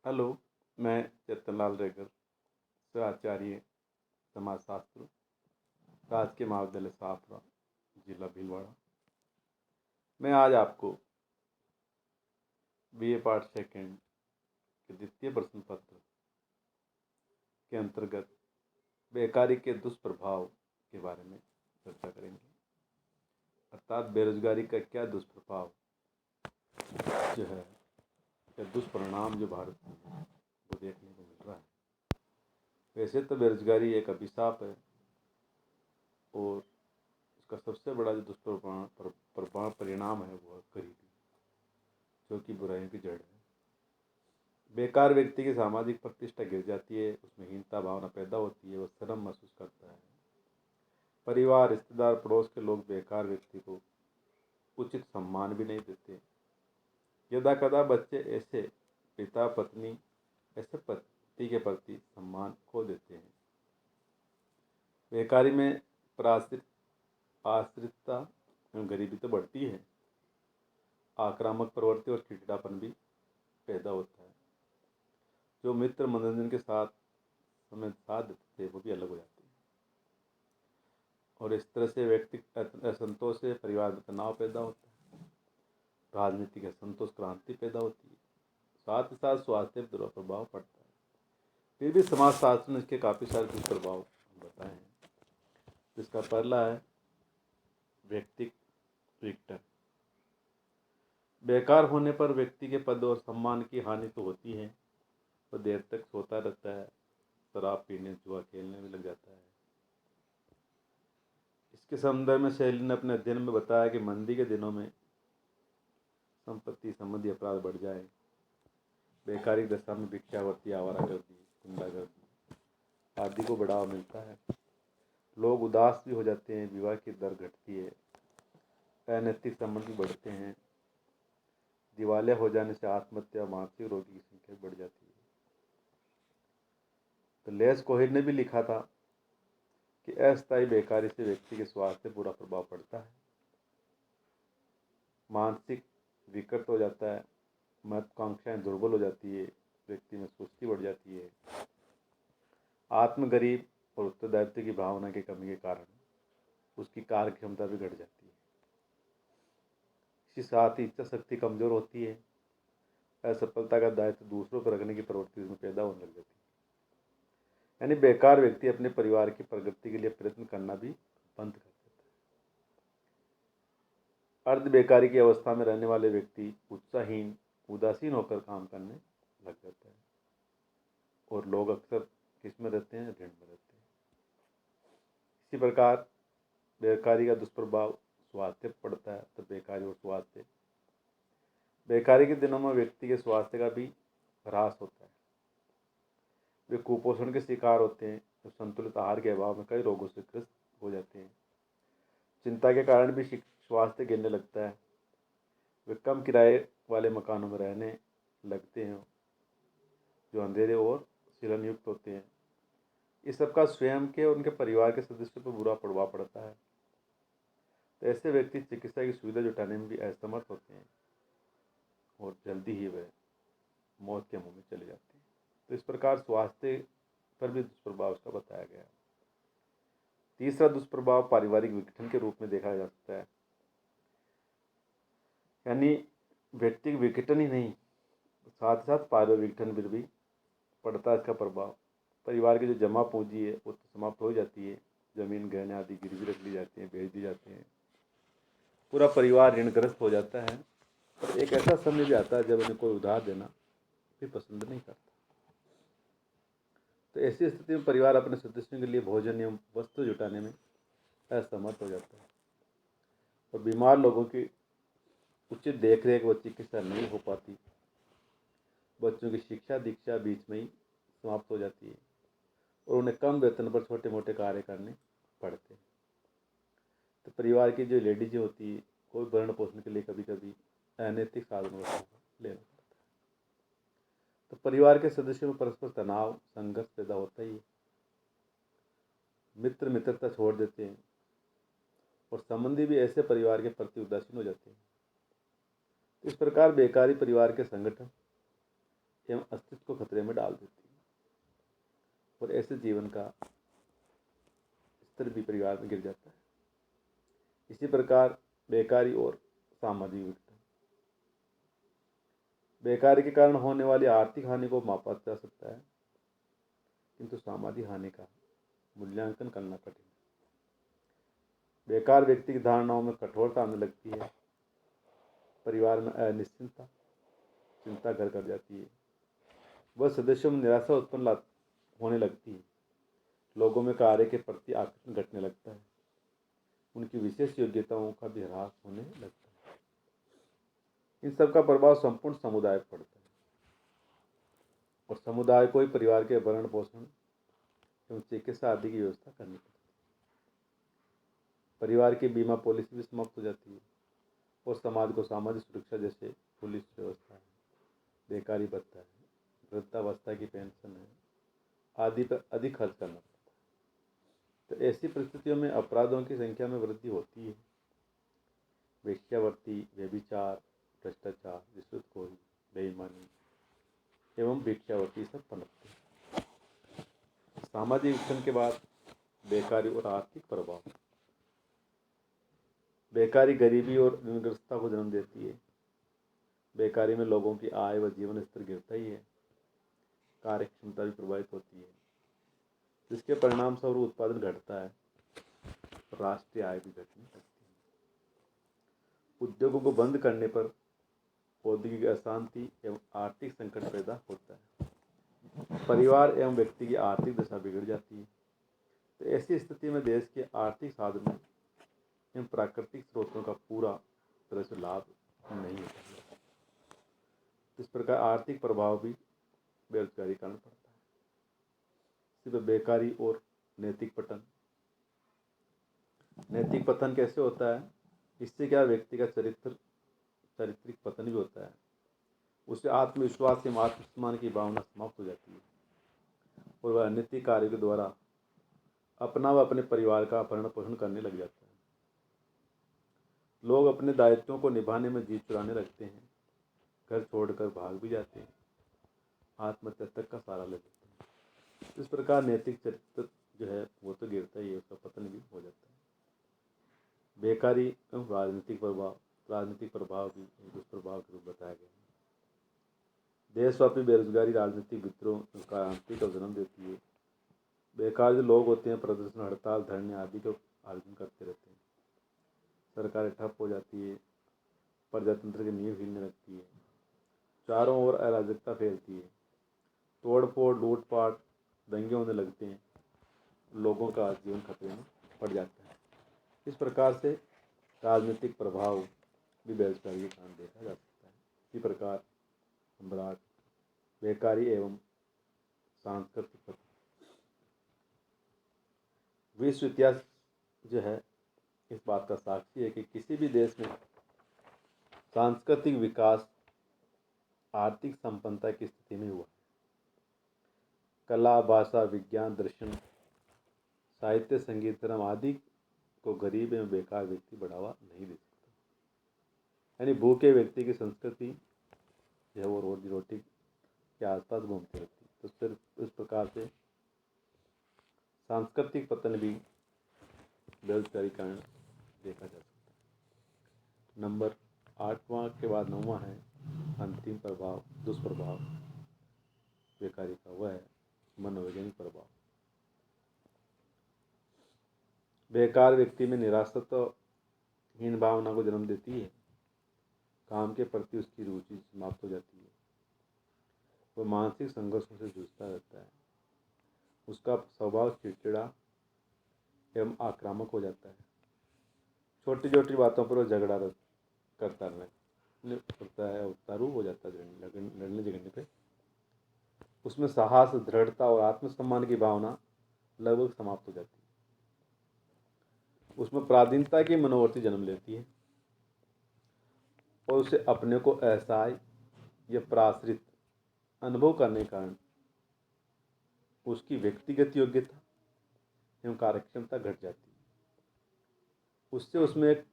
Hello, मैं चेतनलाल रेगर, आचार्य समाजशास्त्र, राजकीय महाविद्यालय साफरा, जिला भीलवाड़ा। मैं आज आपको बीए पार्ट सेकेंड के द्वितीय प्रश्न पत्र के अंतर्गत बेकारी के दुष्प्रभाव के बारे में चर्चा करेंगे। अर्थात बेरोजगारी का क्या दुष्प्रभाव जो है, या दुष्परिणाम जो भारत में है, वो देखने को मिल रहा है। वैसे तो बेरोजगारी एक अभिशाप है और इसका सबसे बड़ा जो परिणाम है वो है गरीबी, जो कि बुराइयों की जड़ है। बेकार व्यक्ति की सामाजिक प्रतिष्ठा गिर जाती है, उसमें हीनता भावना पैदा होती है, वह शर्म महसूस करता है। परिवार, रिश्तेदार, पड़ोस के लोग बेकार व्यक्ति को उचित सम्मान भी नहीं देते। यदा कदा बच्चे ऐसे पिता पत्नी ऐसे पति के प्रति सम्मान खो देते हैं। बेकारी में आश्रितता एवं गरीबी तो बढ़ती है, आक्रामक प्रवृत्ति और चिड़चिड़ापन भी पैदा होता है। जो मित्र मनोरंजन के साथ समय साथ देते थे वो भी अलग हो जाते हैं, और इस तरह से व्यक्तिगत असंतोष से परिवार में तनाव पैदा होता है, राजनीतिक असंतोष, क्रांति पैदा होती है, साथ ही साथ स्वास्थ्य पर प्रभाव पड़ता है। फिर भी समाजशास्त्र ने इसके काफ़ी सारे दुष्प्रभाव बताए हैं। जिसका पहला है व्यक्तिक विघटन। बेकार होने पर व्यक्ति के पद और सम्मान की हानि तो होती है, वह देर तक सोता रहता है, शराब पीने, जुआ खेलने में लग जाता है। इसके संदर्भ में शैली ने अपने अध्ययन में बताया कि मंदी के दिनों में संपत्ति संबंधी अपराध बढ़ जाए, बेकारी दशा में भिक्षावृत्ति, आवारागर्दी, गुंडागर्दी आदि को बढ़ावा मिलता है। लोग उदास भी हो जाते हैं, विवाह की दर घटती है, अनैतिक संबंध बढ़ते हैं, दिवालिया हो जाने से आत्महत्या, मानसिक रोगी की संख्या बढ़ जाती है। तो लेस कोहेन ने भी लिखा था कि अस्थायी बेकारी से व्यक्ति के स्वास्थ्य पर बुरा प्रभाव पड़ता है, मानसिक विकृत हो जाता है, महत्वाकांक्षाएं दुर्बल हो जाती है, व्यक्ति में सुस्ती बढ़ जाती है, आत्मगरीब और उत्तरदायित्व की भावना की कमी के कारण उसकी कार्य क्षमता भी घट जाती है। इसी साथ ही इच्छा शक्ति कमजोर होती है, असफलता का दायित्व दूसरों पर रखने की प्रवृत्ति उसमें पैदा होने लग जाती है। यानी बेकार व्यक्ति अपने परिवार की प्रगति के लिए प्रयत्न करना भी बंद कर देता है। अर्ध बेकारी की अवस्था में रहने वाले व्यक्ति उत्साहहीन, उदासीन होकर काम करने लग जाता है, और लोग अक्सर किस में रहते हैं, ऋण में रहते हैं। इसी प्रकार बेकारी का दुष्प्रभाव स्वास्थ्य पर पड़ता है। तो बेकारी और स्वास्थ्य, बेकारी के दिनों में व्यक्ति के स्वास्थ्य का भी ह्रास होता है, वे कुपोषण के शिकार होते हैं, तो संतुलित आहार के अभाव में कई रोगों से ग्रस्त हो जाते हैं। चिंता के कारण भी स्वास्थ्य गिरने लगता है, वे कम किराए वाले मकानों में रहने लगते हैं जो अंधेरे और सीलन युक्त होते हैं। इस सबका स्वयं के और उनके परिवार के सदस्यों पर बुरा प्रभाव पड़ता है। तो ऐसे व्यक्ति चिकित्सा की सुविधा जुटाने में भी असमर्थ होते हैं और जल्दी ही वे मौत के मुंह में चले जाते हैं। तो इस प्रकार स्वास्थ्य पर भी दुष्प्रभाव इसका बताया गया है। तीसरा दुष्प्रभाव पारिवारिक विघटन के रूप में देखा जा सकता है। यानी व्यक्ति विघटन ही नहीं, साथ साथ पारिवारिक विघटन पर भी पड़ता है इसका प्रभाव। परिवार की जो जमा पूंजी है वो तो समाप्त हो जाती है, जमीन गहने आदि गिरवी रख ली जाती हैं, बेच दी जाती हैं, पूरा परिवार ऋणग्रस्त हो जाता है। और एक ऐसा समय भी आता है जब उन्हें कोई उधार देना भी पसंद नहीं करता। तो ऐसी स्थिति में परिवार अपने सदस्यों के लिए भोजन एवं वस्त्र जुटाने में असमर्थ हो जाता है, और बीमार लोगों की उचित देखरेख व चिकित्सा नहीं हो पाती। बच्चों की शिक्षा दीक्षा बीच में ही समाप्त हो जाती है, और उन्हें कम वेतन पर छोटे मोटे कार्य करने पड़ते हैं। तो परिवार की जो लेडीज होती है, कोई भरण पोषण के लिए कभी कभी अनैतिक साधनों का लेना पड़ता है। तो परिवार के सदस्यों में परस्पर तनाव, संघर्ष पैदा होता ही है, मित्र मित्रता छोड़ देते हैं, और संबंधी भी ऐसे परिवार के प्रति उदासीन हो जाते हैं। इस प्रकार बेकारी परिवार के संगठन एवं अस्तित्व को खतरे में डाल देती है और ऐसे जीवन का स्तर भी परिवार में गिर जाता है। इसी प्रकार बेकारी और सामाजिक विघटन। बेकारी के कारण होने वाली आर्थिक हानि को मापा जा सकता है, किंतु सामाजिक हानि का मूल्यांकन करना कठिन है। बेकार व्यक्ति की धारणाओं में कठोरता आने लगती है, परिवार में अनिश्चितता, चिंता घर कर जाती है, वह सदस्यों में निराशा उत्पन्न होने लगती है, लोगों में कार्य के प्रति आकर्षण घटने लगता है, उनकी विशेष योग्यताओं का भी ह्रास होने लगता है। इन सब का प्रभाव संपूर्ण समुदाय पर पड़ता है और समुदाय को ही परिवार के भरण पोषण एवं चिकित्सा आदि की व्यवस्था करनी पड़ती है। परिवार की बीमा पॉलिसी भी समाप्त हो जाती है और समाज को सामाजिक सुरक्षा जैसे पुलिस व्यवस्था है, बेकारी भत्ता है, वृद्धावस्था की पेंशन है आदि पर अधिक खर्च करना पड़ता है। तो ऐसी परिस्थितियों में अपराधों की संख्या में वृद्धि होती है। वेश्यावृत्ति, व्यभिचार, भ्रष्टाचार, रिश्वतखोरी, बेईमानी एवं भिक्षावृत्ति सब पनपते हैं। सामाजिक विघटन के बाद बेकारी और आर्थिक प्रभाव। बेकारी गरीबी और ऋणग्रस्तता को जन्म देती है। बेकारी में लोगों की आय व जीवन स्तर गिरता ही है, कार्य क्षमता भी प्रभावित होती है, जिसके परिणाम स्वरूप उत्पादन घटता है, राष्ट्रीय आय भी घटने लगती है। उद्योगों को बंद करने पर औद्योगिक अशांति एवं आर्थिक संकट पैदा होता है। परिवार एवं व्यक्ति की आर्थिक दशा बिगड़ जाती है। तो ऐसी स्थिति में देश के आर्थिक साधनों एवं प्राकृतिक स्रोतों का पूरा तरह से लाभ नहीं होता। इस प्रकार आर्थिक प्रभाव भी बेरोजगारी कारण पड़ता है। सिर्फ बेकारी और नैतिक पतन। नैतिक पतन कैसे होता है? इससे क्या व्यक्ति का चारित्रिक पतन भी होता है। उससे आत्मविश्वास एवं आत्मसम्मान की भावना समाप्त हो जाती है और वह अनैतिक कार्य के द्वारा अपना व अपने परिवार का भरण पोषण करने लग जाता है। लोग अपने दायित्वों को निभाने में जी चुराने लगते हैं, घर छोड़कर भाग भी जाते हैं, आत्महत्या तक का सहारा ले लेते हैं। इस प्रकार नैतिक चरित्र जो है वो तो गिरता ही है, उसका पतन भी हो जाता है। बेकारी एवं राजनीतिक प्रभाव। राजनीतिक प्रभाव भी दुष्प्रभाव के रूप बताया गया है। देशव्यापी बेरोजगारी राजनीतिक विद्रोह का आंतरिक जन्म देती है। बेकार जो लोग होते हैं प्रदर्शन, हड़ताल, धरने आदि को आयोजन करते रहते हैं। सरकारें ठप हो जाती है, प्रजातंत्र की नींव हिलने लगती है, चारों ओर अराजकता फैलती है, तोड़फोड़, लूटपाट, दंगे होने लगते हैं, लोगों का जीवन खतरे में पड़ जाता है। इस प्रकार से राजनीतिक प्रभाव भी बेरोजगारी के कारण देखा जा सकता है। इसी प्रकार सम्राट, बेकारी एवं सांस्कृतिक पतन। विश्व इतिहास जो है इस बात का साक्षी है कि किसी भी देश में सांस्कृतिक विकास आर्थिक संपन्नता की स्थिति में हुआ। कला, भाषा, विज्ञान, दर्शन, साहित्य, संगीत, धर्म आदि को गरीब एवं बेकार व्यक्ति बढ़ावा नहीं दे सकता। यानी भूखे व्यक्ति की संस्कृति जो है वो रोजी रोटी के आसपास घूमती रहती है। तो सिर्फ इस प्रकार से सांस्कृतिक पतन भी बेरोजगारी कारण देखा जा सकता है। नंबर 8वां के बाद 9वां है अंतिम प्रभाव, दुष्प्रभाव बेकारी का, वह है मनोवैज्ञानिक प्रभाव। बेकार व्यक्ति में निराशाहीन भावना को जन्म देती है। काम के प्रति उसकी रुचि समाप्त हो जाती है। वह मानसिक संघर्षों से जूझता रहता है। उसका स्वभाव चिड़चिड़ा एवं आक्रामक हो जाता है। छोटी छोटी बातों पर वह झगड़ा करता है, उतारू हो जाता है लड़ने झगड़ने पे। उसमें साहस, दृढ़ता और आत्मसम्मान की भावना लगभग समाप्त हो जाती है। उसमें पराधीनता की मनोवृत्ति जन्म लेती है और उसे अपने को असहाय या पराश्रित अनुभव करने के कारण उसकी व्यक्तिगत योग्यता एवं कार्यक्षमता घट जाती है। उससे उसमें एक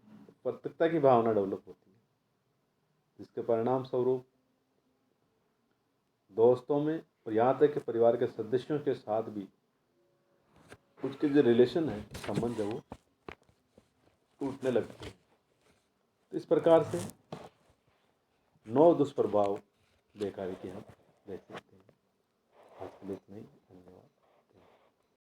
प्रत्यक्षता की भावना डेवलप होती है, जिसके परिणाम स्वरूप दोस्तों में और यहाँ तक कि परिवार के सदस्यों के साथ भी उसके जो रिलेशन है, संबंध है, वो टूटने लगते हैं। तो इस प्रकार से 9 दुष्प्रभाव बेकारी के हम देख सकते हैं। आज के लिए इतना ही। धन्यवाद।